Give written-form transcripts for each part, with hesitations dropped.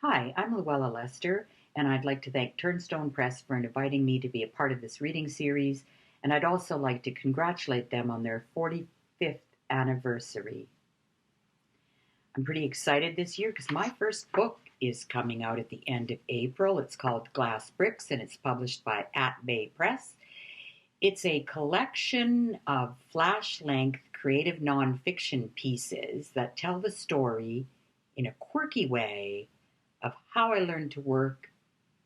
Hi, I'm Louella Lester, and I'd like to thank Turnstone Press for inviting me to be a part of this reading series, and I'd also like to congratulate them on their 45th anniversary. I'm pretty excited this year because my first book is coming out at the end of April. It's called Glass Bricks, and it's published by At Bay Press. It's a collection of flash-length creative nonfiction pieces that tell the story in a quirky way of how I learned to work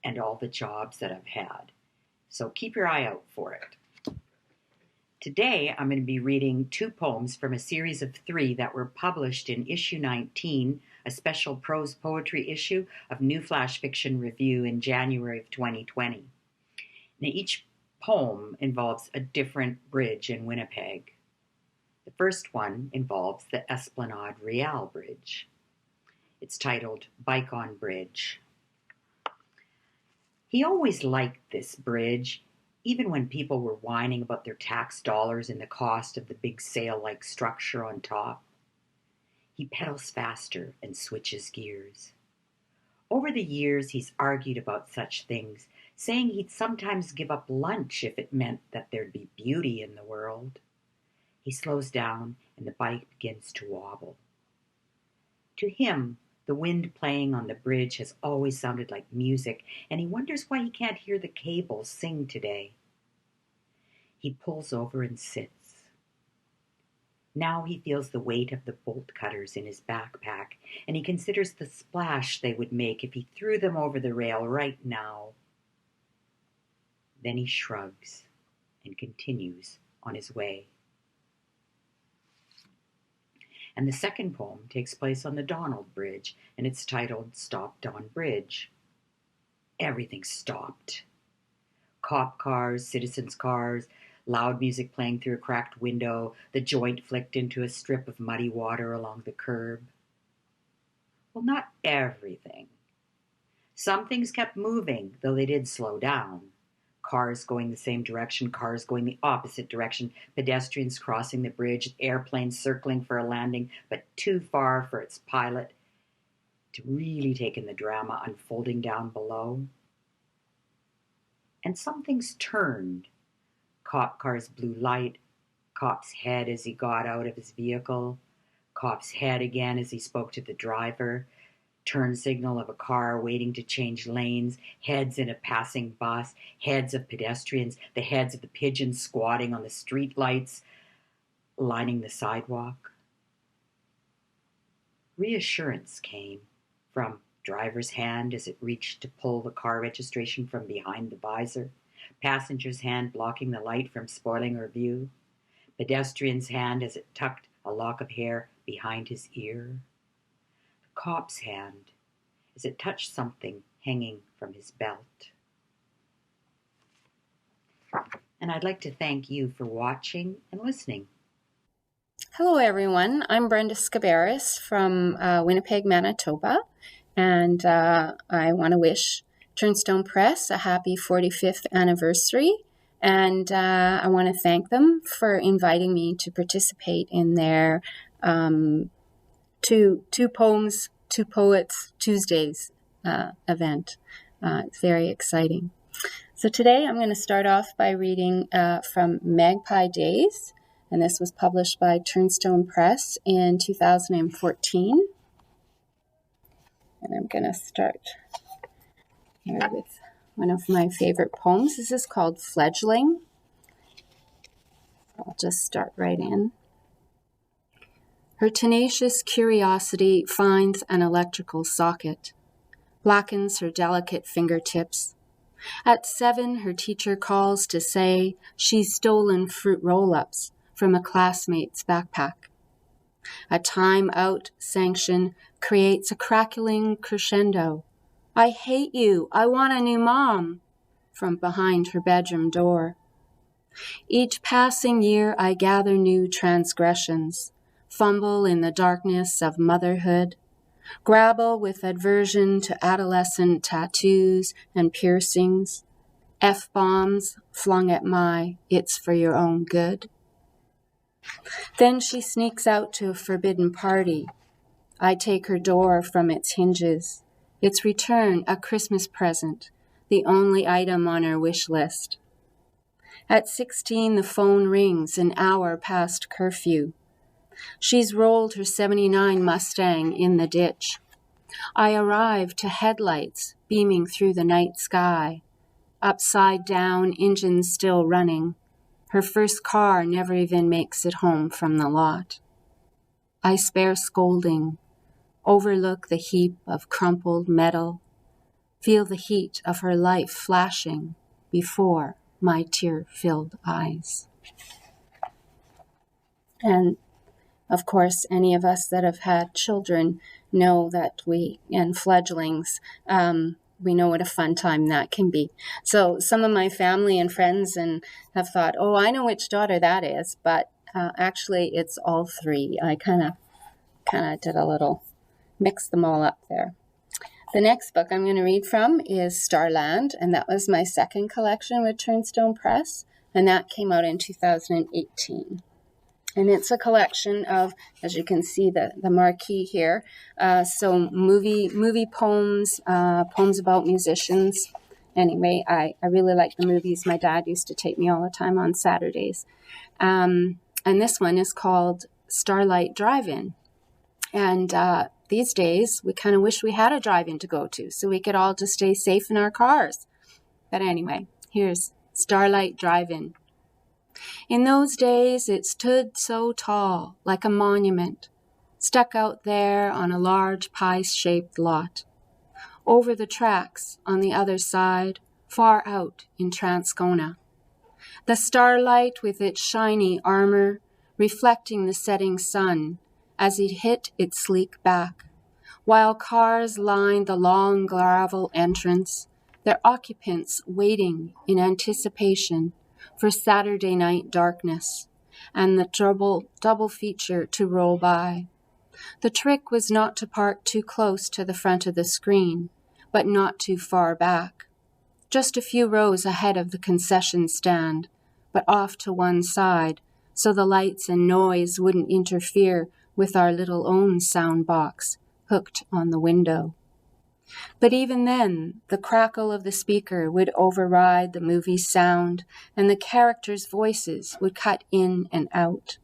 and all the jobs that I've had. So keep your eye out for it. Today, I'm going to be reading two poems from a series of three that were published in issue 19, a special prose poetry issue of New Flash Fiction Review in January of 2020. Now, each poem involves a different bridge in Winnipeg. The first one involves the Esplanade Riel Bridge. It's titled Bike on Bridge. He always liked this bridge, even when people were whining about their tax dollars and the cost of the big sail-like structure on top. He pedals faster and switches gears. Over the years, he's argued about such things, saying he'd sometimes give up lunch if it meant that there'd be beauty in the world. He slows down and the bike begins to wobble. To him, the wind playing on the bridge has always sounded like music, and he wonders why he can't hear the cables sing today. He pulls over and sits. Now he feels the weight of the bolt cutters in his backpack, and he considers the splash they would make if he threw them over the rail right now. Then he shrugs and continues on his way. And the second poem takes place on the Donald Bridge, and it's titled Stopped on Bridge. Everything stopped. Cop cars, citizens' cars, loud music playing through a cracked window, the joint flicked into a strip of muddy water along the curb. Well, not everything. Some things kept moving, though they did slow down. Cars going the same direction, cars going the opposite direction, pedestrians crossing the bridge, airplanes circling for a landing, but too far for its pilot to really take in the drama unfolding down below. And some things turned. Cop car's blue light, cop's head as he got out of his vehicle, cop's head again as he spoke to the driver, turn signal of a car waiting to change lanes, heads in a passing bus, heads of pedestrians, the heads of the pigeons squatting on the street lights, lining the sidewalk. Reassurance came from driver's hand as it reached to pull the car registration from behind the visor, passenger's hand blocking the light from spoiling her view, pedestrian's hand as it tucked a lock of hair behind his ear, cop's hand as it touched something hanging from his belt. And I'd like to thank you for watching and listening. Hello, everyone. I'm Brenda Sciberras from Winnipeg, Manitoba, and I want to wish Turnstone Press a happy 45th anniversary, and I want to thank them for inviting me to participate in their two poems, two poets Tuesdays event. It's very exciting. So today I'm going to start off by reading from Magpie Days, and this was published by Turnstone Press in 2014. And I'm going to start here with one of my favorite poems. This is called Fledgling. I'll just start right in. Her tenacious curiosity finds an electrical socket, blackens her delicate fingertips. At 7, her teacher calls to say she's stolen fruit roll-ups from a classmate's backpack. A time-out sanction creates a crackling crescendo. I hate you. I want a new mom. From behind her bedroom door. Each passing year I gather new transgressions, fumble in the darkness of motherhood, grapple with aversion to adolescent tattoos and piercings, F-bombs flung at my "it's for your own good." Then she sneaks out to a forbidden party. I take her door from its hinges. its return a Christmas present, the only item on her wish list. At 16, the phone rings, an hour past curfew. She's rolled her 79 Mustang in the ditch. I arrive to headlights beaming through the night sky. Upside down, engines still running. Her first car never even makes it home from the lot. I spare scolding, overlook the heap of crumpled metal, feel the heat of her life flashing before my tear-filled eyes. And of course, any of us that have had children know that and fledglings, we know what a fun time that can be. So some of my family and friends have thought, oh, I know which daughter that is, but actually it's all three. I kind of did a little, mix them all up there. The next book I'm going to read from is Starland, and that was my second collection with Turnstone Press, and that came out in 2018. And it's a collection of, as you can see, the marquee here, so movie poems, poems about musicians. Anyway, I really like the movies. My dad used to take me all the time on Saturdays. And this one is called Starlight Drive-In. And these days, we kind of wish we had a drive-in to go to so we could all just stay safe in our cars. But anyway, here's Starlight Drive-In. In those days, it stood so tall, like a monument, stuck out there on a large pie-shaped lot. Over the tracks, on the other side, far out in Transcona. The starlight with its shiny armor, reflecting the setting sun as it hit its sleek back, while cars lined the long gravel entrance, their occupants waiting in anticipation for Saturday night darkness and the double feature to roll by. The trick was not to park too close to the front of the screen, but not too far back. Just a few rows ahead of the concession stand, but off to one side, so the lights and noise wouldn't interfere with our little own sound box hooked on the window. But even then, the crackle of the speaker would override the movie's sound, and the characters' voices would cut in and out.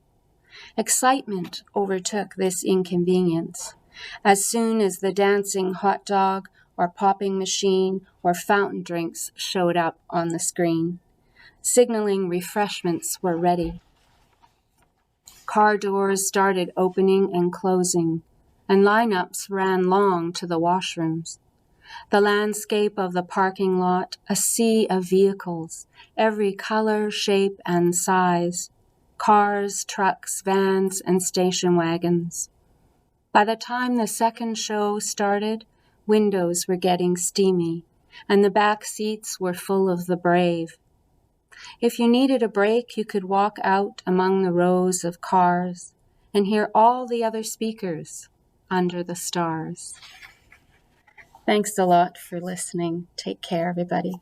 Excitement overtook this inconvenience. As soon as the dancing hot dog or popping machine or fountain drinks showed up on the screen, signaling refreshments were ready. Car doors started opening and closing, and lineups ran long to the washrooms. The landscape of the parking lot, a sea of vehicles, every color, shape, and size, cars, trucks, vans, and station wagons. By the time the second show started, windows were getting steamy, and the back seats were full of the brave. If you needed a break, you could walk out among the rows of cars and hear all the other speakers under the stars. Thanks a lot for listening. Take care, everybody.